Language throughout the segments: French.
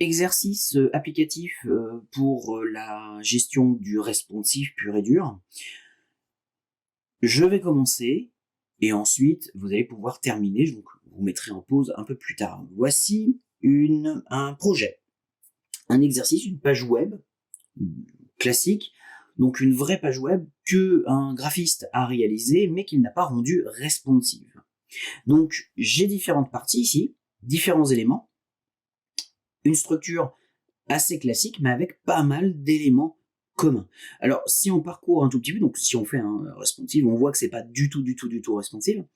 Exercice applicatif pour la gestion du responsive pur et dur. Je vais commencer et ensuite vous allez pouvoir terminer, donc vous mettrez en pause un peu plus tard. Voici un projet, un exercice, une page web classique, donc une vraie page web que un graphiste a réalisée mais qu'il n'a pas rendue responsive. Donc j'ai différentes parties ici, différents éléments, une structure assez classique, mais avec pas mal d'éléments communs. Alors, si on parcourt un tout petit peu, donc si on fait un responsive, on voit que c'est pas du tout responsive,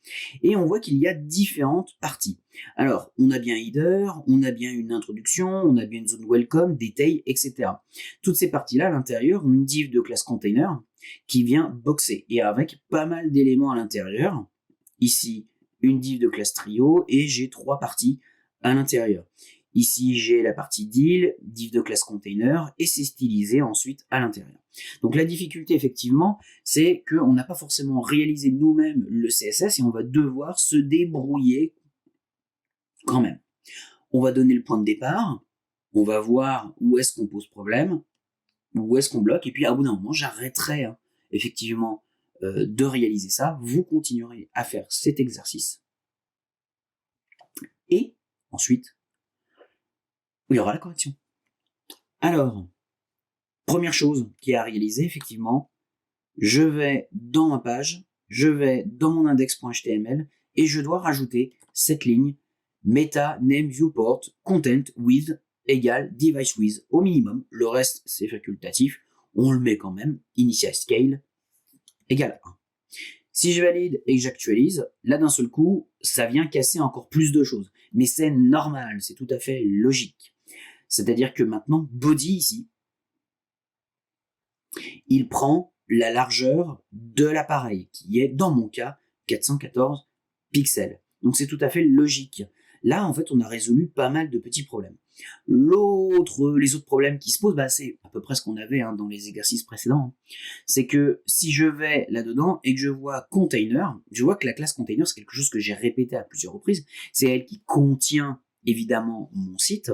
et on voit qu'il y a différentes parties. Alors, on a bien header, on a bien une introduction, on a bien une zone welcome, détail, etc. Toutes ces parties-là, à l'intérieur, ont une div de classe container qui vient boxer, et avec pas mal d'éléments à l'intérieur. Ici, une div de classe trio, et j'ai 3 parties à l'intérieur. Ici, j'ai la partie deal, div de classe container, et c'est stylisé ensuite à l'intérieur. Donc la difficulté, effectivement, c'est qu'on n'a pas forcément réalisé nous-mêmes le CSS et on va devoir se débrouiller quand même. On va donner le point de départ, on va voir où est-ce qu'on pose problème, où est-ce qu'on bloque, et puis à bout d'un moment, j'arrêterai effectivement de réaliser ça. Vous continuerez à faire cet exercice. Et ensuite, il y aura la correction. Alors, première chose qui est à réaliser, effectivement, je vais dans ma page, je vais dans mon index.html et je dois rajouter cette ligne meta name viewport content with égale device with au minimum. Le reste, c'est facultatif. On le met quand même. Initial scale égale 1. Si je valide et que j'actualise, là d'un seul coup, ça vient casser encore plus de choses. Mais c'est normal, c'est tout à fait logique. C'est-à-dire que maintenant, body ici, il prend la largeur de l'appareil, qui est, dans mon cas, 414 pixels. Donc c'est tout à fait logique. Là, en fait, on a résolu pas mal de petits problèmes. Les autres problèmes qui se posent, c'est à peu près ce qu'on avait dans les exercices précédents. C'est que si je vais là-dedans et que je vois container, je vois que la classe container, c'est quelque chose que j'ai répété à plusieurs reprises. C'est elle qui contient évidemment mon site,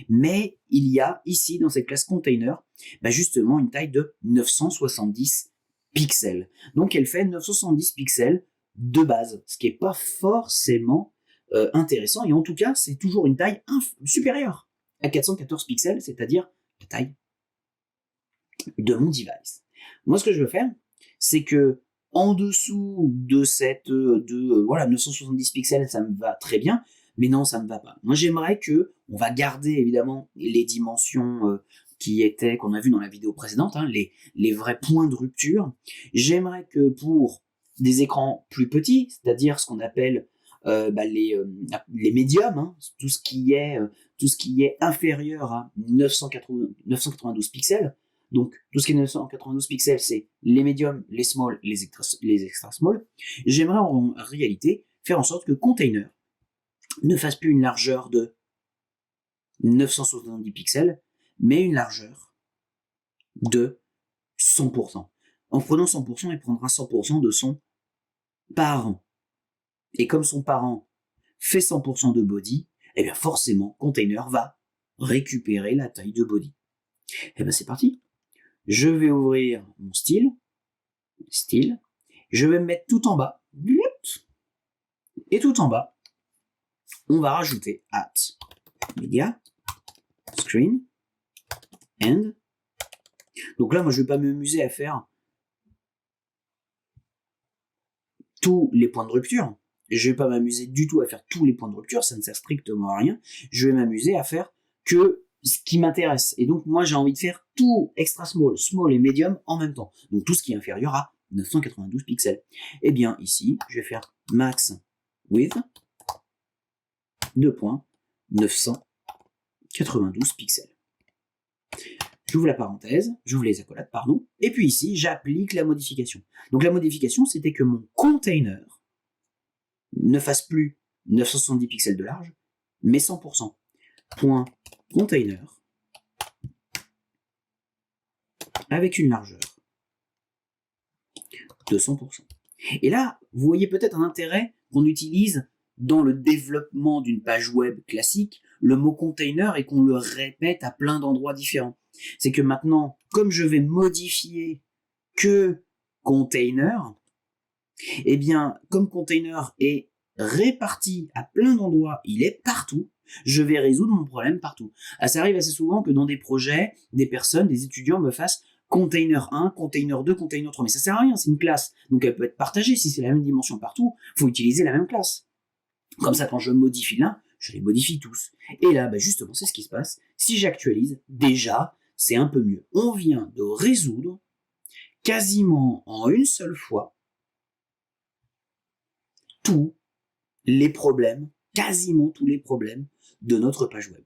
mais il y a ici dans cette classe container justement une taille de 970 pixels. Donc elle fait 970 pixels de base, ce qui n'est pas forcément intéressant, et en tout cas c'est toujours une taille supérieure à 414 pixels, c'est-à-dire la taille de mon device. Moi ce que je veux faire, c'est que en dessous de cette 970 pixels, ça me va très bien, mais non, ça ne va pas. Moi, j'aimerais que, on va garder évidemment les dimensions qu'on a vu dans la vidéo précédente, les vrais points de rupture. J'aimerais que pour des écrans plus petits, c'est-à-dire ce qu'on appelle les médiums, tout ce qui est inférieur à 992 pixels. Donc, tout ce qui est 992 pixels, c'est les médiums, les small, les extra small. J'aimerais en réalité faire en sorte que container ne fasse plus une largeur de 970 pixels, mais une largeur de 100%. En prenant 100%, il prendra 100% de son parent. Et comme son parent fait 100% de body, eh bien forcément, container va récupérer la taille de body. Et bien c'est parti. Je vais ouvrir mon style. Je vais me mettre tout en bas. Et tout en bas, on va rajouter at media screen end. Donc là, moi, je vais pas m'amuser à faire tous les points de rupture. Je vais pas m'amuser du tout à faire tous les points de rupture, ça ne sert strictement à rien. Je vais m'amuser à faire que ce qui m'intéresse. Et donc, moi, j'ai envie de faire tout extra small, small et medium en même temps. Donc, tout ce qui est inférieur à 992 pixels. Et bien, ici, je vais faire max width 992 pixels. J'ouvre la parenthèse, j'ouvre les accolades, pardon, et puis ici, j'applique la modification. Donc la modification, c'était que mon container ne fasse plus 970 pixels de large, mais 100%. Point container avec une largeur de 100%. Et là, vous voyez peut-être un intérêt qu'on utilise dans le développement d'une page web classique, le mot container et qu'on le répète à plein d'endroits différents. C'est que maintenant, comme je vais modifier que container, eh bien, comme container est réparti à plein d'endroits, il est partout, je vais résoudre mon problème partout. Ça arrive assez souvent que dans des projets, des personnes, des étudiants me fassent container 1, container 2, container 3. Mais ça sert à rien, c'est une classe. Donc elle peut être partagée. Si c'est la même dimension partout, il faut utiliser la même classe. Comme ça, quand je modifie l'un, je les modifie tous. Et là, justement, c'est ce qui se passe. Si j'actualise, déjà, c'est un peu mieux. On vient de résoudre quasiment en une seule fois tous les problèmes, quasiment tous les problèmes de notre page web.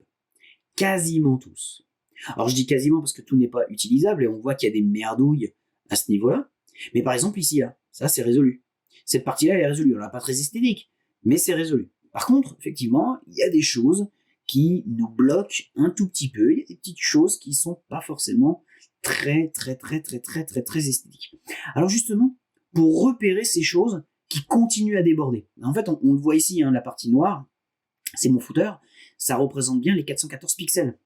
Quasiment tous. Alors je dis quasiment parce que tout n'est pas utilisable et on voit qu'il y a des merdouilles à ce niveau-là. Mais par exemple ici, là, ça c'est résolu. Cette partie-là, elle est résolue. Elle n'est pas très esthétique, mais c'est résolu. Par contre, effectivement, il y a des choses qui nous bloquent un tout petit peu. Il y a des petites choses qui sont pas forcément très esthétiques. Alors justement, pour repérer ces choses qui continuent à déborder. En fait, on le voit ici, hein, la partie noire, c'est mon footer, ça représente bien les 414 pixels.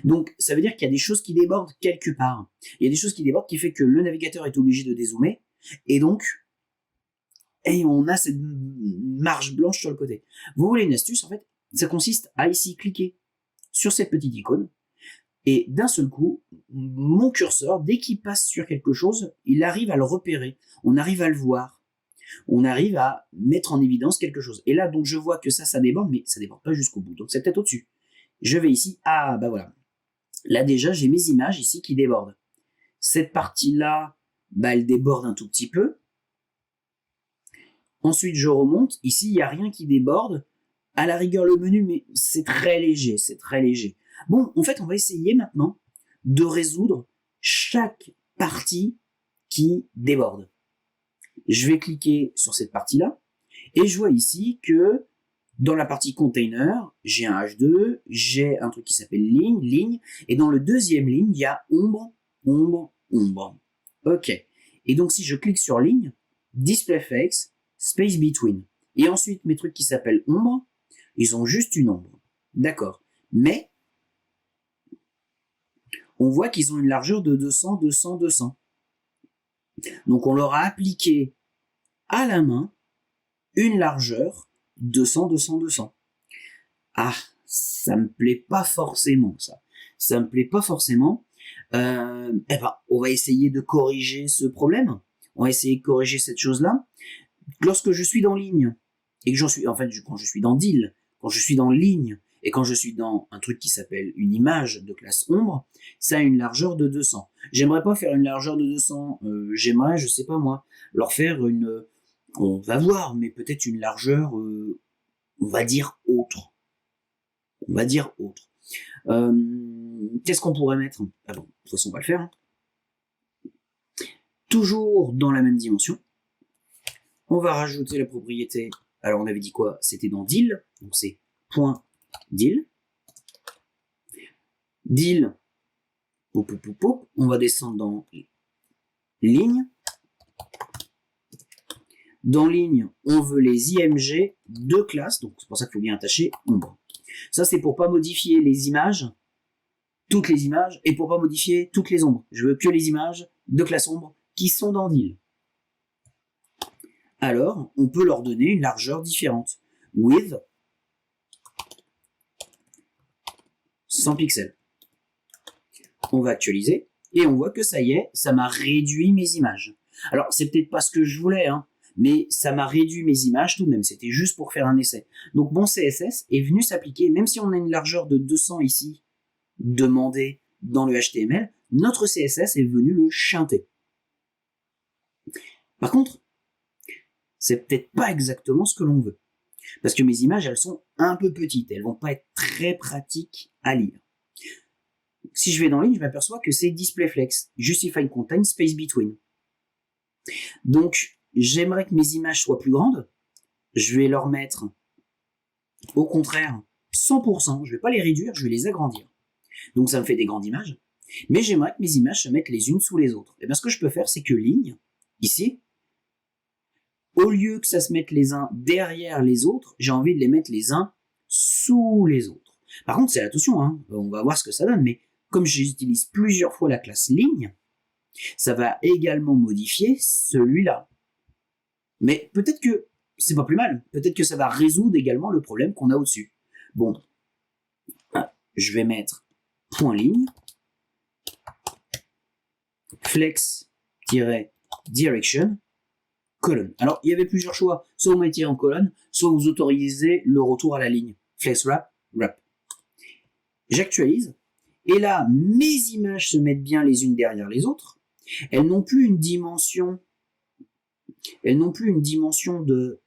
Donc, ça veut dire qu'il y a des choses qui débordent quelque part. Il y a des choses qui débordent qui fait que le navigateur est obligé de dézoomer, et donc, on a cette marge blanche sur le côté. Vous voulez une astuce, en fait, ça consiste à ici cliquer sur cette petite icône, et d'un seul coup, mon curseur, dès qu'il passe sur quelque chose, il arrive à le repérer, on arrive à le voir, on arrive à mettre en évidence quelque chose. Et là, donc, je vois que ça déborde, mais ça déborde pas jusqu'au bout, donc c'est peut-être au-dessus. Je vais ici, voilà. Là déjà, j'ai mes images ici qui débordent. Cette partie-là, elle déborde un tout petit peu. Ensuite, je remonte. Ici, il n'y a rien qui déborde. À la rigueur, le menu, mais c'est très léger, c'est très léger. Bon, en fait, on va essayer maintenant de résoudre chaque partie qui déborde. Je vais cliquer sur cette partie-là et je vois ici que dans la partie container, j'ai un H2, j'ai un truc qui s'appelle ligne, et dans le deuxième ligne, il y a ombre. Ok. Et donc, si je clique sur ligne, display flex, space between. Et ensuite, mes trucs qui s'appellent ombre, ils ont juste une ombre. D'accord. Mais, on voit qu'ils ont une largeur de 200. Donc, on leur a appliqué à la main une largeur 200. Ah, ça me plaît pas forcément, ça. Ça me plaît pas forcément. On va essayer de corriger ce problème. On va essayer de corriger cette chose-là. Lorsque je suis dans ligne, et que quand je suis dans deal, quand je suis dans ligne, et quand je suis dans un truc qui s'appelle une image de classe ombre, ça a une largeur de 200. J'aimerais pas faire une largeur de 200. J'aimerais, je sais pas moi, leur faire on va voir, mais peut-être une largeur, on va dire autre. Qu'est-ce qu'on pourrait mettre? Ah bon, de toute façon, on va le faire. Hein. Toujours dans la même dimension. On va rajouter la propriété. Alors, on avait dit quoi? C'était dans deal. Donc, c'est point deal. Deal. On va descendre dans ligne. Dans ligne, on veut les IMG de classe, donc c'est pour ça qu'il faut bien attacher ombre. Ça, c'est pour pas modifier les images, toutes les images, et pour pas modifier toutes les ombres. Je veux que les images de classe ombre qui sont dans deal. Alors, on peut leur donner une largeur différente. Width 100 pixels. On va actualiser, et on voit que ça y est, ça m'a réduit mes images. Alors, c'est peut-être pas ce que je voulais, hein, mais ça m'a réduit mes images tout de même, c'était juste pour faire un essai. Donc mon CSS est venu s'appliquer, même si on a une largeur de 200 ici, demandée dans le HTML, notre CSS est venu le chanter. Par contre, c'est peut-être pas exactement ce que l'on veut. Parce que mes images, elles sont un peu petites, elles vont pas être très pratiques à lire. Si je vais dans ligne, je m'aperçois que c'est display flex, justify content, space between. Donc, j'aimerais que mes images soient plus grandes. Je vais leur mettre, au contraire, 100%. Je vais pas les réduire, je vais les agrandir. Donc ça me fait des grandes images. Mais j'aimerais que mes images se mettent les unes sous les autres. Et bien ce que je peux faire, c'est que ligne, ici, au lieu que ça se mette les uns derrière les autres, j'ai envie de les mettre les uns sous les autres. Par contre, c'est attention, hein, on va voir ce que ça donne, mais comme j'utilise plusieurs fois la classe ligne, ça va également modifier celui-là. Mais peut-être que c'est pas plus mal. Peut-être que ça va résoudre également le problème qu'on a au-dessus. Bon, je vais mettre point ligne, flex-direction, colonne. Alors, il y avait plusieurs choix. Soit vous mettiez en colonne, soit vous autorisez le retour à la ligne. Flex wrap, wrap. J'actualise. Et là, mes images se mettent bien les unes derrière les autres. Elles n'ont plus une dimension de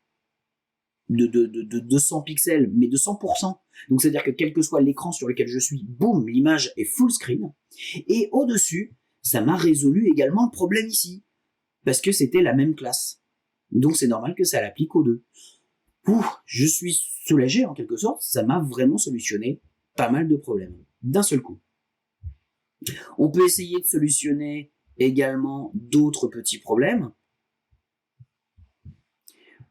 200 pixels, mais de 100%. Donc, c'est-à-dire que quel que soit l'écran sur lequel je suis, boum, l'image est full screen. Et au-dessus, ça m'a résolu également le problème ici. Parce que c'était la même classe. Donc, c'est normal que ça l'applique aux deux. Je suis soulagé en quelque sorte. Ça m'a vraiment solutionné pas mal de problèmes d'un seul coup. On peut essayer de solutionner également d'autres petits problèmes.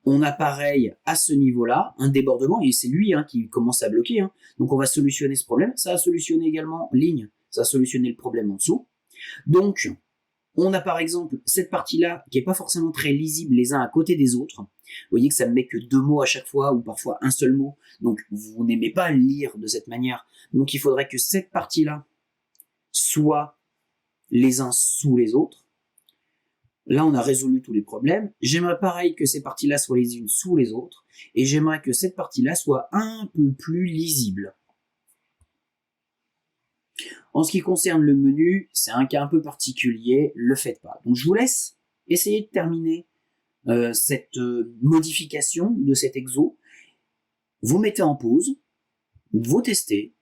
On a pareil à ce niveau-là un débordement et c'est lui qui commence à bloquer. Donc on va solutionner ce problème. Ça a solutionné également ligne. Ça a solutionné le problème en dessous. Donc on a par exemple cette partie-là qui est pas forcément très lisible les uns à côté des autres. Vous voyez que ça ne met que 2 mots à chaque fois ou parfois un seul mot. Donc vous n'aimez pas lire de cette manière. Donc il faudrait que cette partie-là soit les uns sous les autres. Là, on a résolu tous les problèmes. J'aimerais pareil que ces parties-là soient les unes sous les autres. Et j'aimerais que cette partie-là soit un peu plus lisible. En ce qui concerne le menu, c'est un cas un peu particulier. Le faites pas. Donc, je vous laisse essayer de terminer cette modification de cet exo. Vous mettez en pause. Vous testez.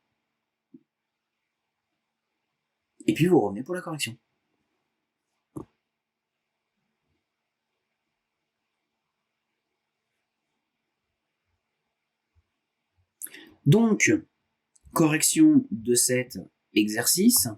Et puis, vous revenez pour la correction. Donc, correction de cet exercice.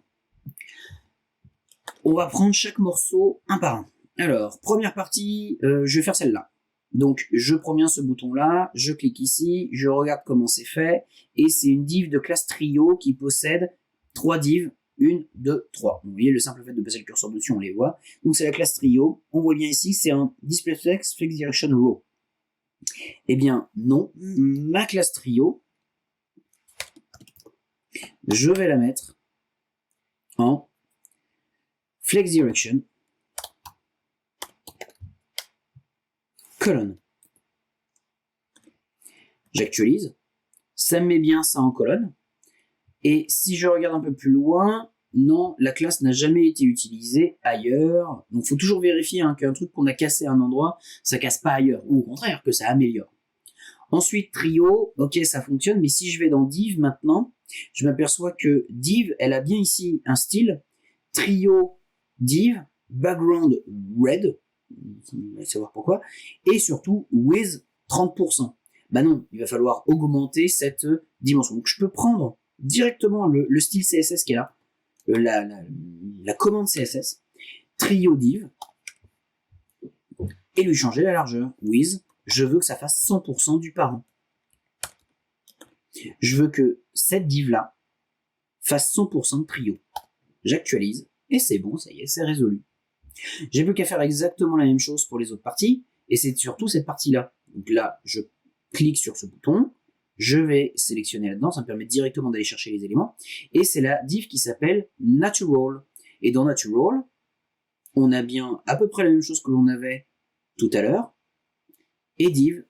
On va prendre chaque morceau un par un. Alors, première partie, je vais faire celle-là. Donc, je prends bien ce bouton-là, je clique ici, je regarde comment c'est fait, et c'est une div de classe trio qui possède 3 divs, 1, 2, 3. Vous voyez, le simple fait de passer le curseur dessus, on les voit. Donc, c'est la classe trio. On voit bien ici, c'est un displayFlex Flex Direction Row. Eh bien, non. Ma classe trio, je vais la mettre en Flex Direction colonne. J'actualise, ça me met bien ça en colonne. Et si je regarde un peu plus loin, non, la classe n'a jamais été utilisée ailleurs. Donc il faut toujours vérifier qu'un truc qu'on a cassé à un endroit, ça casse pas ailleurs. Ou au contraire, que ça améliore. Ensuite, trio, ok, ça fonctionne. Mais si je vais dans div maintenant, je m'aperçois que div, elle a bien ici un style. Trio, div, background red. On va savoir pourquoi. Et surtout, with 30%. Bah non, il va falloir augmenter cette dimension. Donc je peux prendre directement le style CSS qui est là, la commande CSS, trio div, et lui changer la largeur. With, je veux que ça fasse 100% du parent. Je veux que cette div-là fasse 100% de trio. J'actualise, et c'est bon, ça y est, c'est résolu. J'ai plus qu'à faire exactement la même chose pour les autres parties, et c'est surtout cette partie-là. Donc là, je clique sur ce bouton, je vais sélectionner là-dedans, ça me permet directement d'aller chercher les éléments, et c'est la div qui s'appelle Natural. Et dans Natural, on a bien à peu près la même chose que l'on avait tout à l'heure, et div,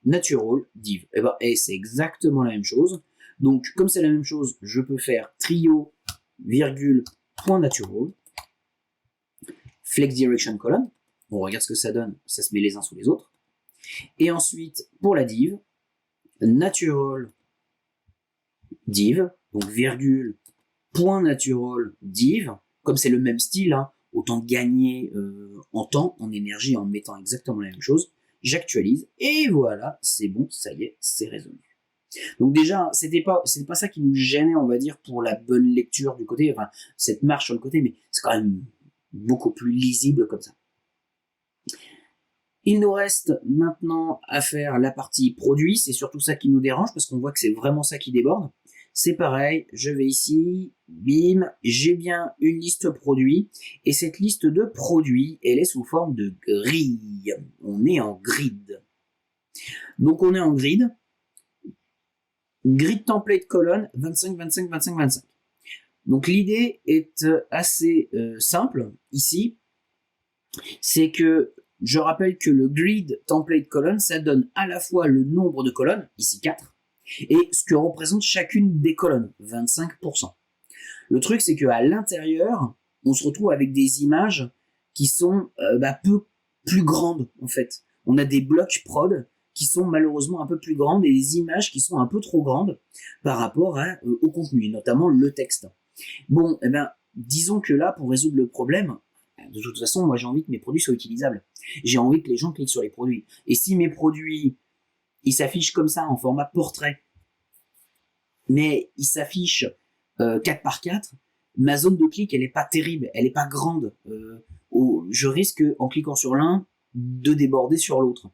Natural, div. Et c'est exactement la même chose. Donc, comme c'est la même chose, je peux faire trio, virgule, point natural, flex direction colonne. On regarde ce que ça donne, ça se met les uns sous les autres. Et ensuite, pour la div, natural div, donc virgule, point natural div, comme c'est le même style, autant gagner en temps, en énergie, en mettant exactement la même chose. J'actualise, et voilà, c'est bon, ça y est, c'est résolu. Donc déjà, c'était pas ça qui nous gênait, on va dire, pour la bonne lecture du côté, enfin, cette marche sur le côté, mais c'est quand même beaucoup plus lisible comme ça. Il nous reste maintenant à faire la partie produit, c'est surtout ça qui nous dérange parce qu'on voit que c'est vraiment ça qui déborde. C'est pareil, je vais ici, bim, j'ai bien une liste produit, et cette liste de produits, elle est sous forme de grille. On est en grid. Donc on est en grid, grid template colonne 25, 25, 25, 25. Donc l'idée est assez simple ici, c'est que je rappelle que le grid template colonne, ça donne à la fois le nombre de colonnes, ici 4, et ce que représente chacune des colonnes, 25%. Le truc, c'est qu'à l'intérieur, on se retrouve avec des images qui sont peu plus grandes, en fait. On a des blocs prod qui sont malheureusement un peu plus grandes et des images qui sont un peu trop grandes par rapport au contenu, et notamment le texte. Bon, disons que là, pour résoudre le problème, de toute façon, moi j'ai envie que mes produits soient utilisables. J'ai envie que les gens cliquent sur les produits. Et si mes produits, ils s'affichent comme ça en format portrait, mais ils s'affichent 4 par 4, ma zone de clic, elle est pas terrible, elle est pas grande. Je risque, en cliquant sur l'un, de déborder sur l'autre.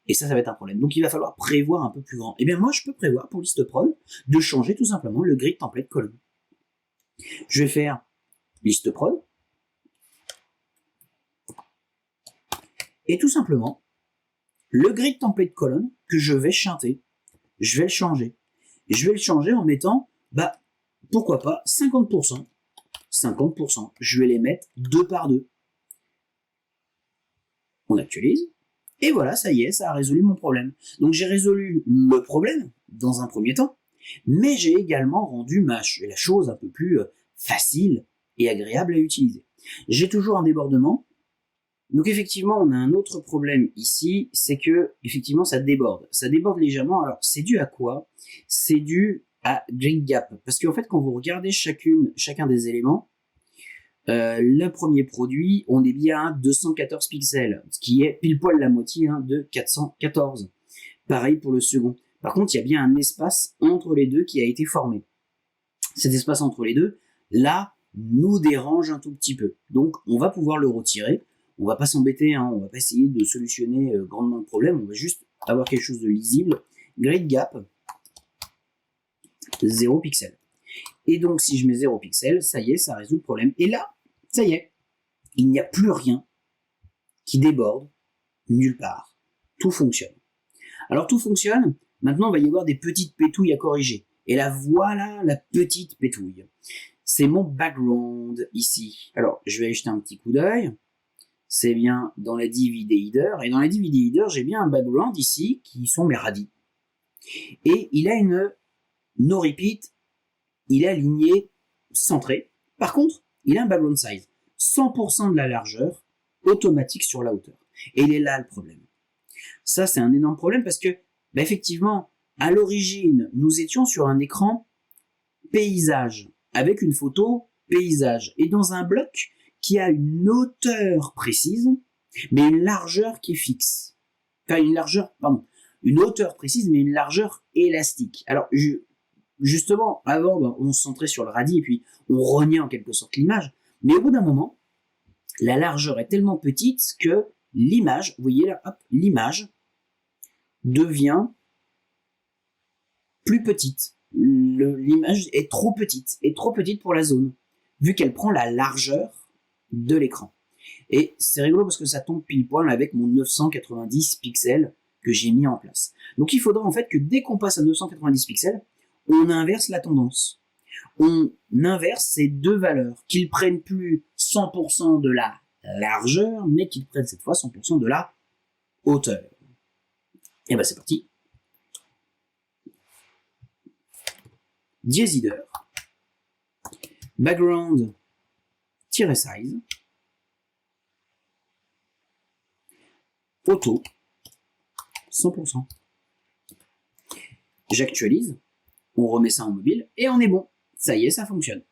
Et ça va être un problème. Donc il va falloir prévoir un peu plus grand. Et bien moi, je peux prévoir pour liste prod de changer tout simplement le grid template colonne. Je vais faire liste prod. Et tout simplement, le grid template colonne que je vais chanter, je vais le changer. Et je vais le changer en mettant, pourquoi pas, 50%. 50%. Je vais les mettre 2 par 2. On actualise. Et voilà, ça y est, ça a résolu mon problème. Donc j'ai résolu le problème dans un premier temps, mais j'ai également rendu la chose un peu plus facile et agréable à utiliser. J'ai toujours un débordement. Donc effectivement, on a un autre problème ici, c'est que effectivement ça déborde. Ça déborde légèrement. Alors c'est dû à quoi? C'est dû à grid gap. Parce qu'en fait, quand vous regardez chacun des éléments, le premier produit, on est bien à 214 pixels, ce qui est pile poil la moitié de 414. Pareil pour le second. Par contre, il y a bien un espace entre les deux qui a été formé. Cet espace entre les deux, là, nous dérange un tout petit peu. Donc, on va pouvoir le retirer. On va pas s'embêter, on va pas essayer de solutionner grandement le problème. On va juste avoir quelque chose de lisible. Grid gap, 0 pixel. Et donc, si je mets 0 pixel, ça y est, ça résout le problème. Et là, ça y est, il n'y a plus rien qui déborde nulle part. Tout fonctionne. Alors, tout fonctionne. Maintenant, il va y avoir des petites pétouilles à corriger. Et là, voilà la petite pétouille. C'est mon background ici. Alors, je vais aller jeter un petit coup d'œil. C'est bien dans la DVD header. Et dans la DVD header, j'ai bien un background ici qui sont mes radis. Et il a une no repeat. Il est aligné, centré. Par contre, il a un background size. 100% de la largeur, automatique sur la hauteur. Et il est là le problème. Ça, c'est un énorme problème parce que, effectivement, à l'origine, nous étions sur un écran paysage, avec une photo paysage, et dans un bloc qui a une hauteur précise, mais une largeur qui est fixe. Enfin, une hauteur précise, mais une largeur élastique. Alors, justement, avant, on se centrait sur le radis et puis on reniait en quelque sorte l'image. Mais au bout d'un moment, la largeur est tellement petite que l'image, vous voyez là, hop, l'image devient plus petite. L'image est trop petite pour la zone, vu qu'elle prend la largeur de l'écran. Et c'est rigolo parce que ça tombe pile poil avec mon 990 pixels que j'ai mis en place. Donc il faudra en fait que dès qu'on passe à 990 pixels, on inverse la tendance. On inverse ces deux valeurs, qu'ils prennent plus 100% de la largeur, mais qu'ils prennent cette fois 100% de la hauteur. Et c'est parti. Diez header, background-size, auto, 100%. J'actualise, on remet ça en mobile, et on est bon. Ça y est, ça fonctionne.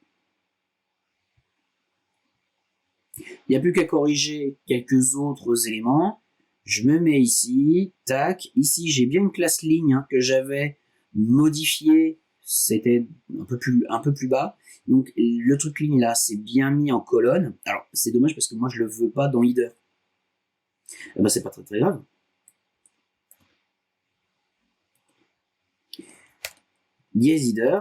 Il n'y a plus qu'à corriger quelques autres éléments. Je me mets ici, tac. Ici, j'ai bien une classe ligne que j'avais modifiée. C'était un peu plus bas. Donc, le truc ligne là, c'est bien mis en colonne. Alors, c'est dommage parce que moi, je le veux pas dans header. Eh ben, c'est pas très très grave. Dièse header,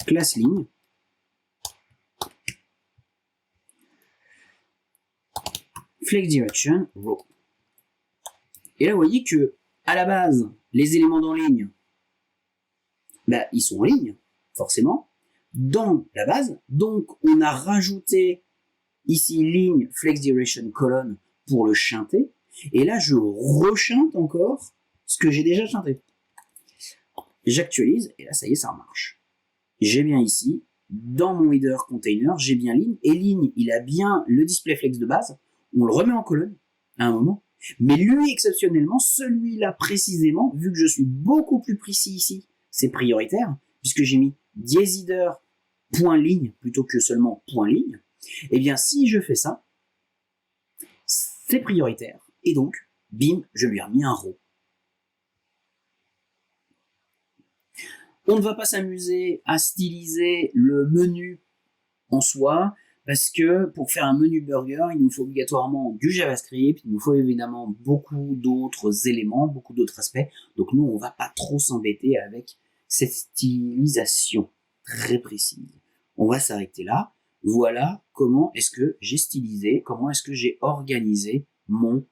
classe ligne, flex direction, row. Et là, vous voyez que, à la base, les éléments dans ligne, bah, ils sont en ligne, forcément, dans la base. Donc, on a rajouté ici ligne, flex direction, colonne pour le chanter. Et là, je rechante encore ce que j'ai déjà chanté. J'actualise, et là, ça y est, ça marche. J'ai bien ici, dans mon header container, j'ai bien ligne, et ligne, il a bien le display flex de base. On le remet en colonne à un moment. Mais lui, exceptionnellement, celui-là précisément, vu que je suis beaucoup plus précis ici, c'est prioritaire, puisque j'ai mis dièse header point ligne plutôt que seulement point ligne. Eh bien, si je fais ça, c'est prioritaire. Et donc, bim, je lui ai remis un row. On ne va pas s'amuser à styliser le menu en soi, parce que pour faire un menu burger, il nous faut obligatoirement du JavaScript, il nous faut évidemment beaucoup d'autres éléments, beaucoup d'autres aspects. Donc nous, on va pas trop s'embêter avec cette stylisation très précise. On va s'arrêter là. Voilà comment est-ce que j'ai stylisé, comment est-ce que j'ai organisé mon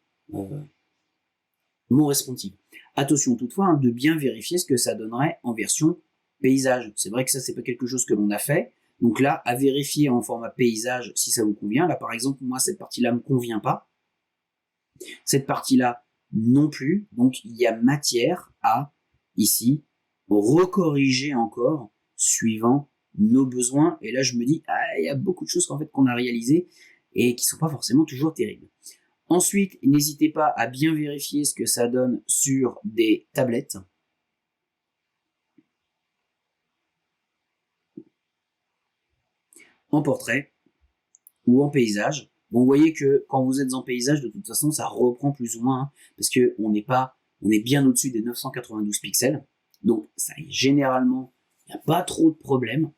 responsive. Attention toutefois de bien vérifier ce que ça donnerait en version paysage. C'est vrai que ça, c'est pas quelque chose que l'on a fait. Donc là, à vérifier en format paysage si ça vous convient. Là, par exemple, moi, cette partie-là me convient pas. Cette partie-là non plus. Donc, il y a matière à, ici, recorriger encore suivant nos besoins. Et là, je me dis, il y a beaucoup de choses qu'en fait qu'on a réalisées et qui sont pas forcément toujours terribles. Ensuite, n'hésitez pas à bien vérifier ce que ça donne sur des tablettes. En portrait ou en paysage. Bon, vous voyez que quand vous êtes en paysage, de toute façon, ça reprend plus ou moins, hein, parce que on est bien au-dessus des 992 pixels. Donc, ça, généralement, il n'y a pas trop de problèmes.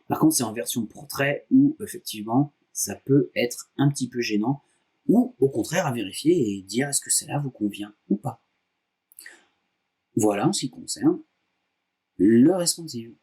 Par contre, c'est en version portrait où, effectivement, ça peut être un petit peu gênant, ou au contraire à vérifier et dire est-ce que celle-là vous convient ou pas. Voilà en ce qui concerne le responsive.